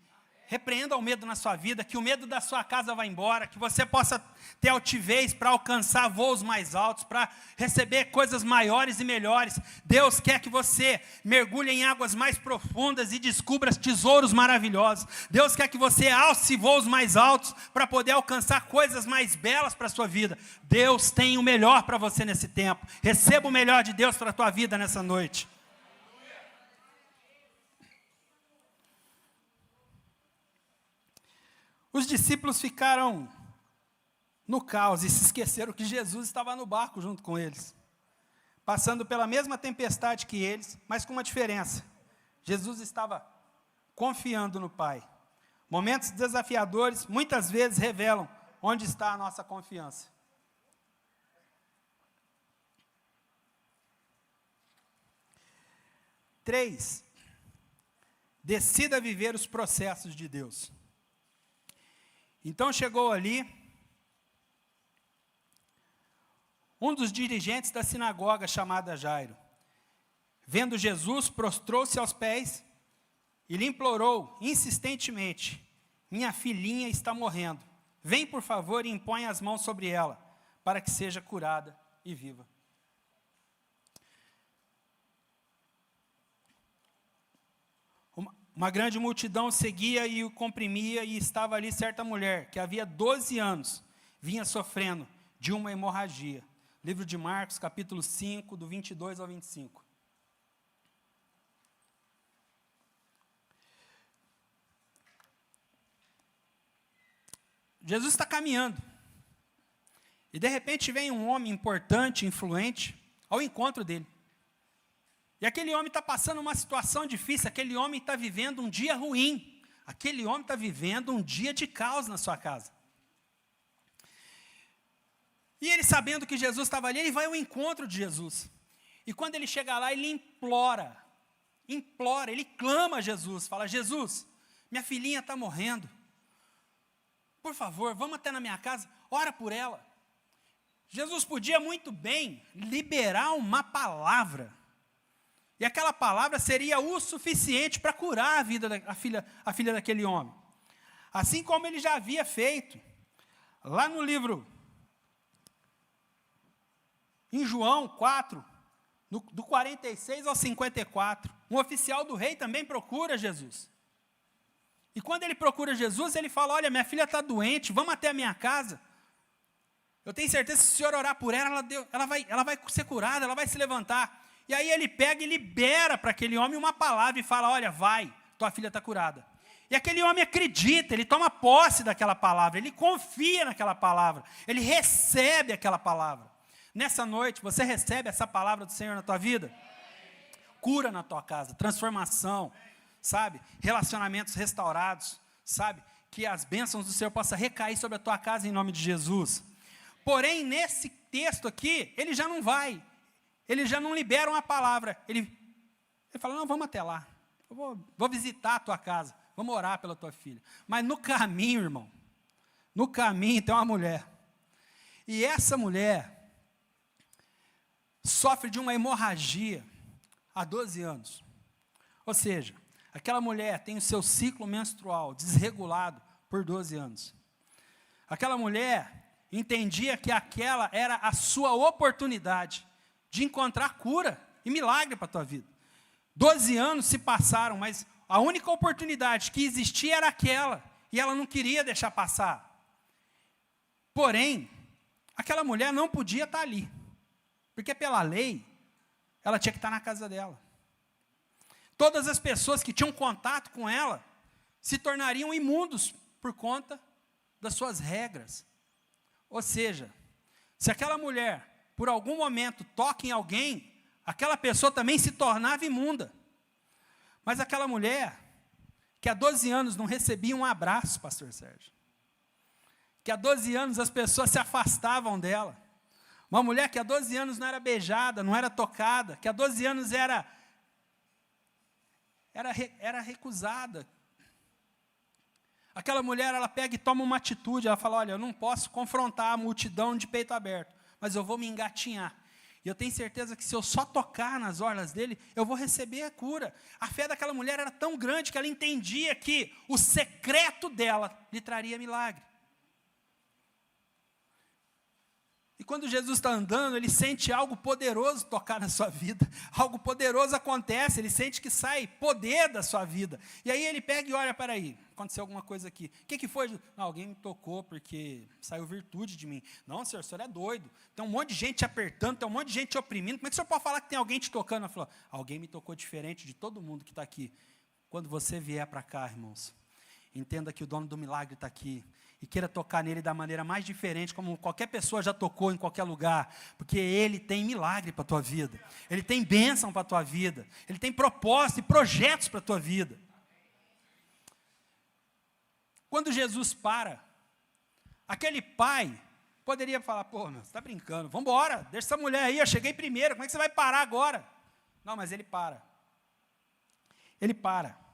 Repreenda o medo na sua vida, que o medo da sua casa vá embora, que você possa ter altivez para alcançar voos mais altos, para receber coisas maiores e melhores. Deus quer que você mergulhe em águas mais profundas e descubra tesouros maravilhosos. Deus quer que você alce voos mais altos para poder alcançar coisas mais belas para a sua vida. Deus tem o melhor para você nesse tempo. Receba o melhor de Deus para a tua vida nessa noite. Os discípulos ficaram no caos e se esqueceram que Jesus estava no barco junto com eles, passando pela mesma tempestade que eles, mas com uma diferença. Jesus estava confiando no Pai. Momentos desafiadores muitas vezes revelam onde está a nossa confiança. Três, decida viver os processos de Deus. Então chegou ali um dos dirigentes da sinagoga, chamada Jairo. Vendo Jesus, prostrou-se aos pés e lhe implorou insistentemente: minha filhinha está morrendo. Vem, por favor, e impõe as mãos sobre ela, para que seja curada e viva. Uma grande multidão seguia e o comprimia, e estava ali certa mulher, que havia 12 anos, vinha sofrendo de uma hemorragia. Livro de Marcos, capítulo 5, do 22 ao 25. Jesus está caminhando. E de repente vem um homem importante, influente, ao encontro dele. E aquele homem está passando uma situação difícil, aquele homem está vivendo um dia ruim, aquele homem está vivendo um dia de caos na sua casa. E ele, sabendo que Jesus estava ali, ele vai ao encontro de Jesus. E quando ele chega lá, ele implora, ele clama a Jesus, fala: Jesus, minha filhinha está morrendo, por favor, vamos até na minha casa, ora por ela. Jesus podia muito bem liberar uma palavra, e aquela palavra seria o suficiente para curar a vida da filha daquele homem. Assim como ele já havia feito, lá no livro, em João 4, do 46 ao 54, um oficial do rei também procura Jesus. E quando ele procura Jesus, ele fala: olha, minha filha está doente, vamos até a minha casa. Eu tenho certeza que se o senhor orar por ela, ela vai ser curada, ela vai se levantar. E aí ele pega e libera para aquele homem uma palavra e fala: olha, vai, tua filha está curada. E aquele homem acredita, ele toma posse daquela palavra, ele confia naquela palavra, ele recebe aquela palavra. Nessa noite, você recebe essa palavra do Senhor na tua vida? Cura na tua casa, transformação, sabe? Relacionamentos restaurados, sabe? Que as bênçãos do Senhor possam recair sobre a tua casa em nome de Jesus. Porém, nesse texto aqui, ele já não vai. Eles já não liberam a palavra. Ele fala: não, vamos até lá. Eu vou visitar a tua casa. Vamos orar pela tua filha. Mas no caminho, irmão, no caminho tem uma mulher. E essa mulher sofre de uma hemorragia há 12 anos. Ou seja, aquela mulher tem o seu ciclo menstrual desregulado por 12 anos. Aquela mulher entendia que aquela era a sua oportunidade de encontrar cura e milagre para a tua vida. 12 anos se passaram, mas a única oportunidade que existia era aquela, e ela não queria deixar passar. Porém, aquela mulher não podia estar ali, porque pela lei, ela tinha que estar na casa dela. Todas as pessoas que tinham contato com ela se tornariam imundos por conta das suas regras. Ou seja, se aquela mulher por algum momento, toca em alguém, aquela pessoa também se tornava imunda. Mas aquela mulher, que há 12 anos não recebia um abraço, pastor Sérgio, que há 12 anos as pessoas se afastavam dela, uma mulher que há 12 anos não era beijada, não era tocada, que há 12 anos era recusada. Aquela mulher, ela pega e toma uma atitude, ela fala, olha, eu não posso confrontar a multidão de peito aberto, mas eu vou me engatinhar. E eu tenho certeza que se eu só tocar nas orlas dele, eu vou receber a cura. A fé daquela mulher era tão grande que ela entendia que o secreto dela lhe traria milagre. E quando Jesus está andando, ele sente algo poderoso tocar na sua vida. Algo poderoso acontece, ele sente que sai poder da sua vida. E aí ele pega e olha, peraí, aconteceu alguma coisa aqui. O que foi? Não, alguém me tocou porque saiu virtude de mim. Não, senhor, o senhor é doido. Tem um monte de gente te apertando, tem um monte de gente te oprimindo. Como é que o senhor pode falar que tem alguém te tocando? Ela falou, alguém me tocou diferente de todo mundo que está aqui. Quando você vier para cá, irmãos, entenda que o dono do milagre está aqui. E queira tocar nele da maneira mais diferente, como qualquer pessoa já tocou em qualquer lugar, porque ele tem milagre para a tua vida, ele tem bênção para a tua vida, ele tem propósito e projetos para a tua vida. Quando Jesus para, aquele pai poderia falar, pô, meu, você está brincando, vamos embora, deixa essa mulher aí, eu cheguei primeiro, como é que você vai parar agora? Não, mas ele para. Ele para.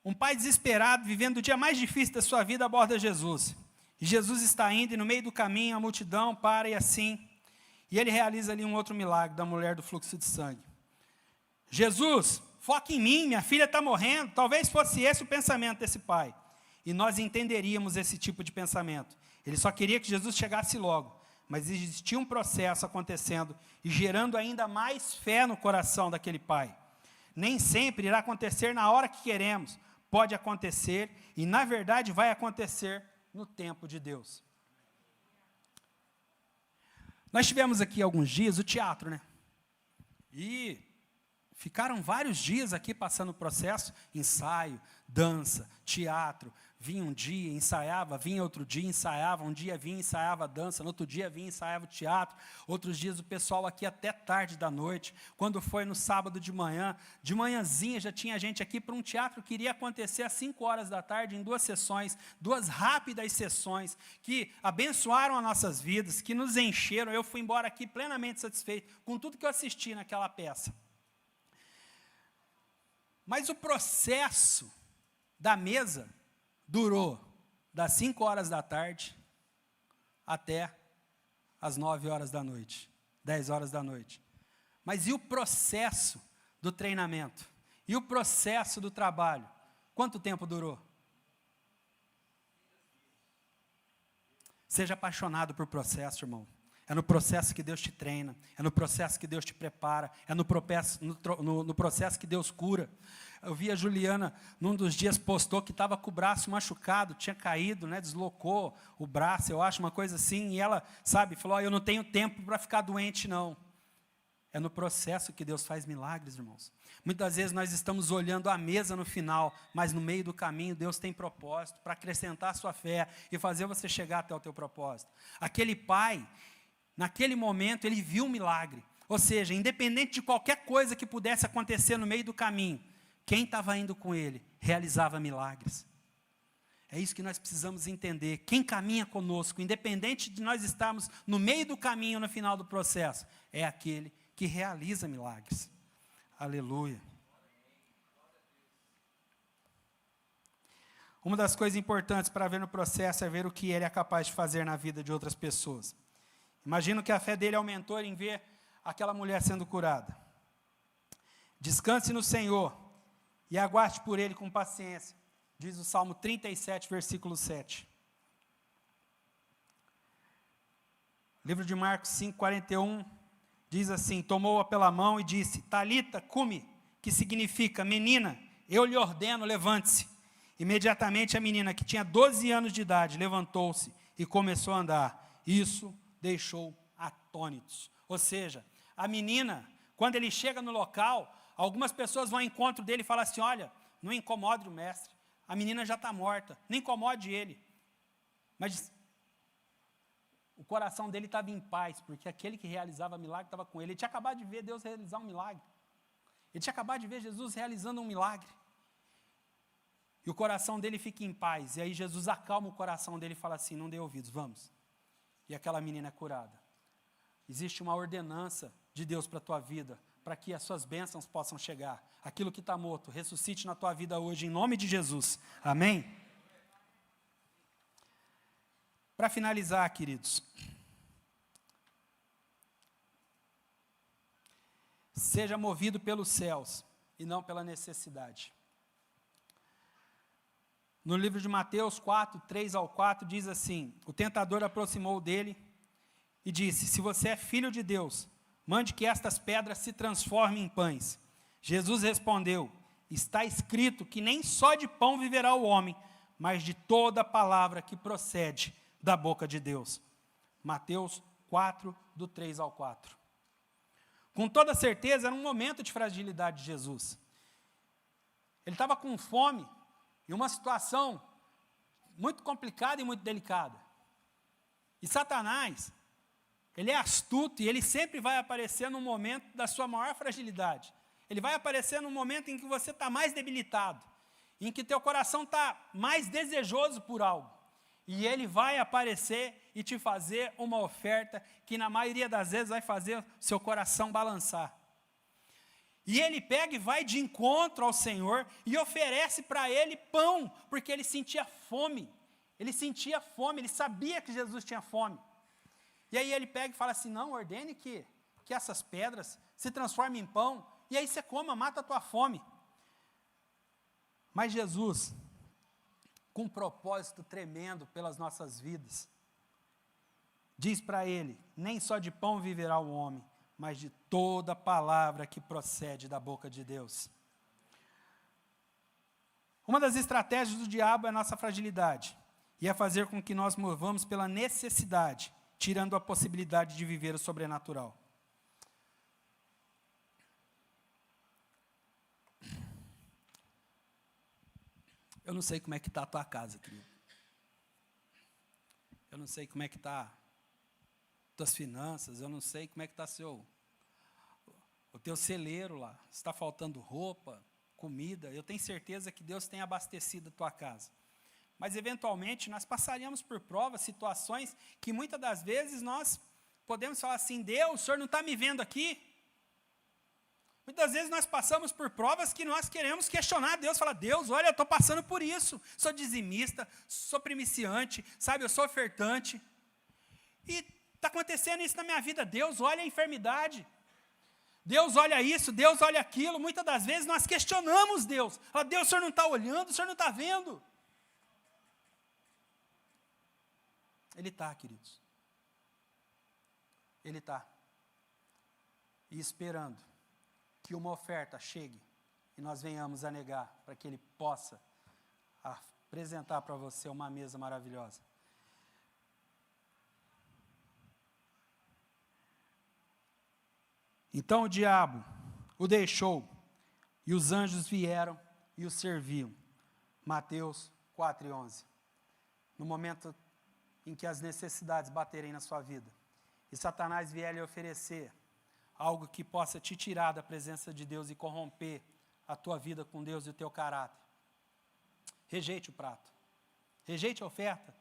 Um pai desesperado, vivendo o dia mais difícil da sua vida, aborda Jesus. E Jesus está indo, e no meio do caminho, a multidão para e assim. E ele realiza ali um outro milagre da mulher do fluxo de sangue. Jesus, foca em mim, minha filha está morrendo. Talvez fosse esse o pensamento desse pai. E nós entenderíamos esse tipo de pensamento. Ele só queria que Jesus chegasse logo. Mas existia um processo acontecendo e gerando ainda mais fé no coração daquele pai. Nem sempre irá acontecer na hora que queremos. Pode acontecer, e na verdade vai acontecer no tempo de Deus. Nós tivemos aqui alguns dias o teatro, né? E ficaram vários dias aqui passando o processo, ensaio, dança, teatro. Vinha um dia, ensaiava, vinha outro dia, ensaiava, um dia vinha, ensaiava a dança, no outro dia vinha, ensaiava o teatro, outros dias o pessoal aqui até tarde da noite, quando foi no sábado de manhãzinha já tinha gente aqui para um teatro que iria acontecer às 5 horas da tarde, em 2 sessões, 2 rápidas sessões, que abençoaram as nossas vidas, que nos encheram. Eu fui embora aqui plenamente satisfeito com tudo que eu assisti naquela peça. Mas o processo da mesa durou das 5 horas da tarde até as 9 horas da noite, 10 horas da noite. Mas e o processo do treinamento? E o processo do trabalho? Quanto tempo durou? Seja apaixonado por processo, irmão. É no processo que Deus te treina, é no processo que Deus te prepara, é no processo que Deus cura. Eu vi a Juliana, num dos dias, postou que estava com o braço machucado, tinha caído, né, deslocou o braço, eu acho, uma coisa assim, e ela, sabe, falou, eu não tenho tempo para ficar doente, não. É no processo que Deus faz milagres, irmãos. Muitas vezes nós estamos olhando a mesa no final, mas no meio do caminho Deus tem propósito para acrescentar a sua fé e fazer você chegar até o teu propósito. Aquele pai, naquele momento, ele viu um milagre. Ou seja, independente de qualquer coisa que pudesse acontecer no meio do caminho, quem estava indo com ele realizava milagres. É isso que nós precisamos entender. Quem caminha conosco, independente de nós estarmos no meio do caminho, no final do processo, é aquele que realiza milagres. Aleluia. Uma das coisas importantes para ver no processo é ver o que ele é capaz de fazer na vida de outras pessoas. Imagino que a fé dele aumentou em ver aquela mulher sendo curada. Descanse no Senhor e aguarde por ele com paciência, diz o Salmo 37, versículo 7. Livro de Marcos 5, 41, diz assim, tomou-a pela mão e disse, Talita, cumi, que significa, menina, eu lhe ordeno, levante-se. Imediatamente a menina, que tinha 12 anos de idade, levantou-se e começou a andar. Isso deixou atônitos. Ou seja, a menina, quando ele chega no local, algumas pessoas vão ao encontro dele e falam assim, olha, não incomode o mestre. a menina já está morta, não incomode ele. Mas o coração dele estava em paz, porque aquele que realizava milagre estava com ele. Ele tinha acabado de ver Deus realizar um milagre. Ele tinha acabado de ver Jesus realizando um milagre. E o coração dele fica em paz. E aí Jesus acalma o coração dele e fala assim, não dê ouvidos, vamos. E aquela menina é curada. Existe uma ordenança de Deus para a tua vida, para que as suas bênçãos possam chegar. Aquilo que está morto, ressuscite na tua vida hoje, em nome de Jesus. Amém? Para finalizar, queridos, seja movido pelos céus e não pela necessidade. No livro de Mateus 4, 3-4, diz assim, o tentador aproximou dele e disse, se você é filho de Deus, mande que estas pedras se transformem em pães. Jesus respondeu, está escrito que nem só de pão viverá o homem, mas de toda palavra que procede da boca de Deus. Mateus 4, do 3-4. Com toda certeza, era um momento de fragilidade de Jesus. Ele estava com fome, em uma situação muito complicada e muito delicada. E Satanás, ele é astuto e ele sempre vai aparecer no momento da sua maior fragilidade. Ele vai aparecer no momento em que você está mais debilitado, em que teu coração está mais desejoso por algo. E ele vai aparecer e te fazer uma oferta que na maioria das vezes vai fazer seu coração balançar. E ele pega e vai de encontro ao Senhor e oferece para ele pão, porque ele sentia fome. Ele sentia fome, ele sabia que Jesus tinha fome. E aí ele pega e fala assim, não, ordene que essas pedras se transformem em pão, e aí você coma, mata a tua fome. Mas Jesus, com um propósito tremendo pelas nossas vidas, diz para ele, nem só de pão viverá o homem, mas de toda palavra que procede da boca de Deus. Uma das estratégias do diabo é a nossa fragilidade, e é fazer com que nós movamos pela necessidade, tirando a possibilidade de viver o sobrenatural. Eu não sei como é que está a tua casa, querido. Eu não sei como é que está tuas finanças, eu não sei como é que está o teu celeiro lá. Está faltando roupa, comida. Eu tenho certeza que Deus tem abastecido a tua casa. Mas, eventualmente, nós passaríamos por provas, situações que muitas das vezes nós podemos falar assim, Deus, o Senhor não está me vendo aqui? Muitas vezes nós passamos por provas que nós queremos questionar Deus, falar, Deus, olha, eu estou passando por isso, sou dizimista, sou primiciante, sabe, eu sou ofertante, e está acontecendo isso na minha vida, Deus olha a enfermidade, Deus olha isso, Deus olha aquilo, muitas das vezes nós questionamos Deus, fala, Deus, o Senhor não está olhando, o Senhor não está vendo. Ele está, queridos, Ele está, e esperando que uma oferta chegue e nós venhamos a negar, para que Ele possa apresentar para você uma mesa maravilhosa. Então o diabo o deixou, e os anjos vieram e o serviam. Mateus 4:11. No momento em que as necessidades baterem na sua vida, e Satanás vier lhe oferecer algo que possa te tirar da presença de Deus e corromper a tua vida com Deus e o teu caráter, rejeite o prato, rejeite a oferta.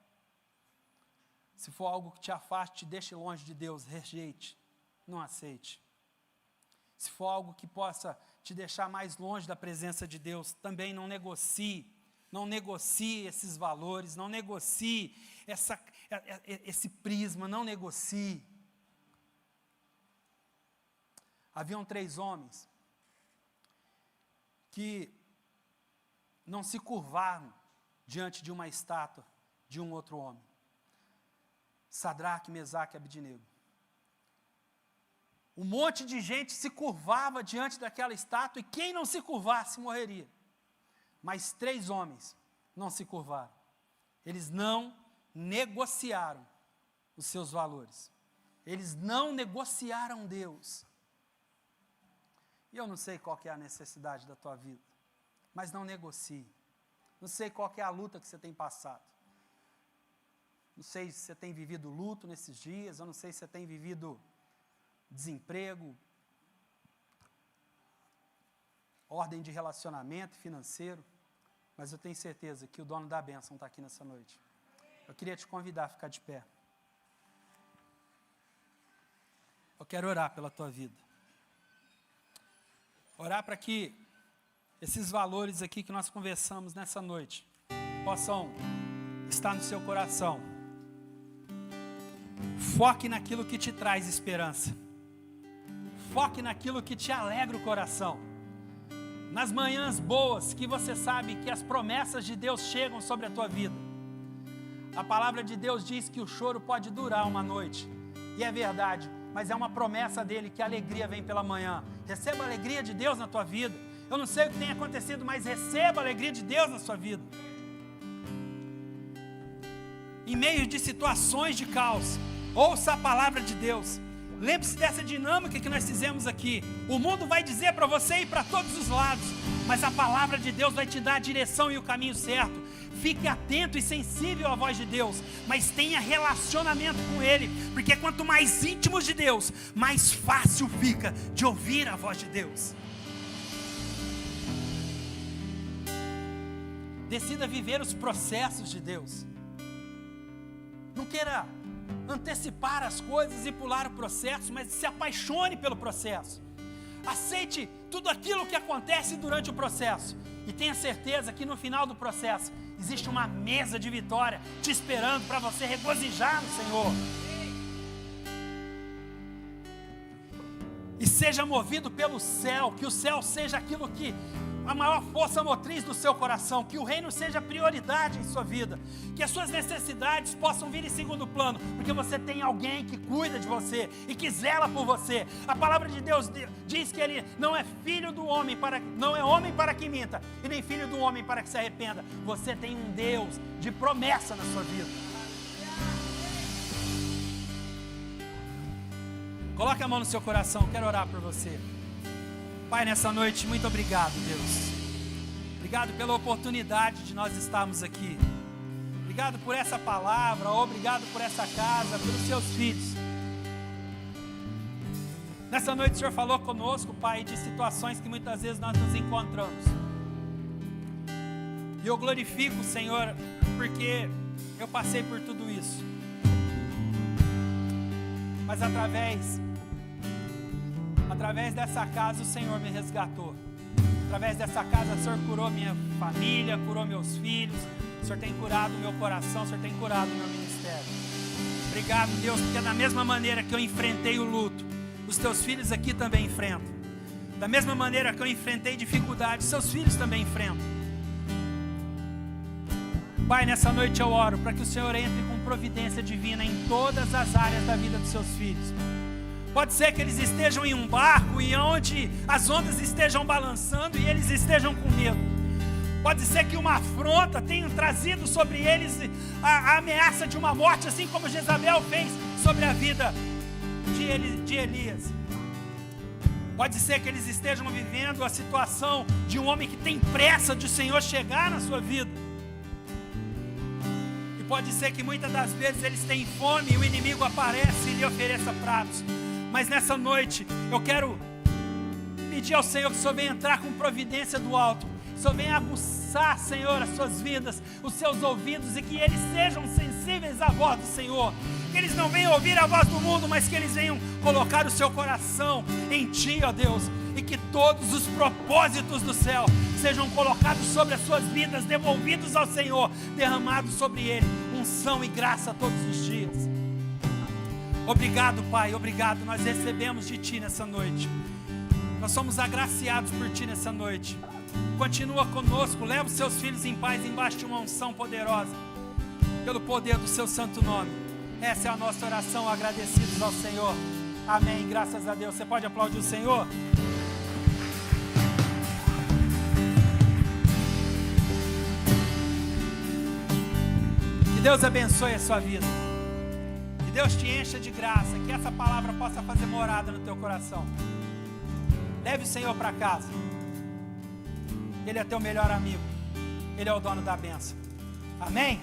Se for algo que te afaste, te deixe longe de Deus, rejeite, não aceite. Se for algo que possa te deixar mais longe da presença de Deus, também não negocie esses valores, não negocie esse prisma, não negocie. Haviam 3 homens que não se curvaram diante de uma estátua de um outro homem. Sadraque, Mesaque e Abednego. Um monte de gente se curvava diante daquela estátua e quem não se curvasse morreria. Mas 3 homens não se curvaram. Eles não negociaram os seus valores. Eles não negociaram Deus. E eu não sei qual que é a necessidade da tua vida, mas não negocie. Não sei qual que é a luta que você tem passado. Não sei se você tem vivido luto nesses dias, eu não sei se você tem vivido desemprego, ordem de relacionamento financeiro, mas eu tenho certeza que o dono da bênção está aqui nessa noite. Eu queria te convidar a ficar de pé. Eu quero orar pela tua vida. Orar para que esses valores aqui que nós conversamos nessa noite possam estar no seu coração. Foque naquilo que te traz esperança. Foque naquilo que te alegra o coração. Nas manhãs boas que você sabe que as promessas de Deus chegam sobre a tua vida. A palavra de Deus diz que o choro pode durar uma noite. E é verdade, mas é uma promessa dele que a alegria vem pela manhã. Receba a alegria de Deus na tua vida. Eu não sei o que tem acontecido, mas receba a alegria de Deus na sua vida. Em meio de situações de caos, ouça a palavra de Deus. Lembre-se dessa dinâmica que nós fizemos aqui. O mundo vai dizer para você ir para todos os lados, mas a palavra de Deus vai te dar a direção e o caminho certo. Fique atento e sensível à voz de Deus, mas tenha relacionamento com Ele, porque quanto mais íntimos de Deus, mais fácil fica de ouvir a voz de Deus. Decida viver os processos de Deus. Não queira antecipar as coisas e pular o processo, mas se apaixone pelo processo. Aceite tudo aquilo que acontece durante o processo e tenha certeza que no final do processo existe uma mesa de vitória te esperando para você regozijar no Senhor. E seja movido pelo céu, que o céu seja aquilo que a maior força motriz do seu coração, que o reino seja prioridade em sua vida, que as suas necessidades possam vir em segundo plano, porque você tem alguém que cuida de você e que zela por você. A palavra de Deus diz que Ele não é filho do homem não é homem para que minta, e nem filho do homem para que se arrependa. Você tem um Deus de promessa na sua vida. Coloque a mão no seu coração, quero orar por você. Pai, nessa noite, muito obrigado, Deus. Obrigado pela oportunidade de nós estarmos aqui. Obrigado por essa palavra, obrigado por essa casa, pelos seus filhos. Nessa noite o Senhor falou conosco, Pai, de situações que muitas vezes nós nos encontramos. E eu glorifico o Senhor, porque eu passei por tudo isso. Mas através dessa casa o Senhor me resgatou. Através dessa casa o Senhor curou minha família, curou meus filhos. O Senhor tem curado o meu coração, o Senhor tem curado o meu ministério. Obrigado, Deus, porque da mesma maneira que eu enfrentei o luto, os teus filhos aqui também enfrentam. Da mesma maneira que eu enfrentei dificuldades, seus filhos também enfrentam. Pai, nessa noite eu oro para que o Senhor entre com providência divina em todas as áreas da vida dos seus filhos. Pode ser que eles estejam em um barco e onde as ondas estejam balançando e eles estejam com medo. Pode ser que uma afronta tenha trazido sobre eles a ameaça de uma morte, assim como Jezabel fez sobre a vida de Elias. Pode ser que eles estejam vivendo a situação de um homem que tem pressa de o Senhor chegar na sua vida. E pode ser que muitas das vezes eles têm fome e o inimigo aparece e lhe ofereça pratos. Mas nessa noite eu quero pedir ao Senhor que o Senhor venha entrar com providência do alto. Que o Senhor venha aguçar, Senhor, as suas vidas, os seus ouvidos, e que eles sejam sensíveis à voz do Senhor. Que eles não venham ouvir a voz do mundo, mas que eles venham colocar o seu coração em Ti, ó Deus. E que todos os propósitos do céu sejam colocados sobre as suas vidas, devolvidos ao Senhor, derramados sobre Ele, unção e graça todos os dias. Obrigado, Pai, obrigado. Nós recebemos de Ti nessa noite. Nós somos agraciados por Ti nessa noite. Continua conosco, leva os seus filhos em paz embaixo de uma unção poderosa, pelo poder do Seu santo nome. Essa é a nossa oração, agradecidos ao Senhor. Amém, graças a Deus. Você pode aplaudir o Senhor? Que Deus abençoe a sua vida. Que Deus te encha de graça, que essa palavra possa fazer morada no teu coração. Leve o Senhor para casa. Ele é teu melhor amigo. Ele é o dono da bênção. Amém?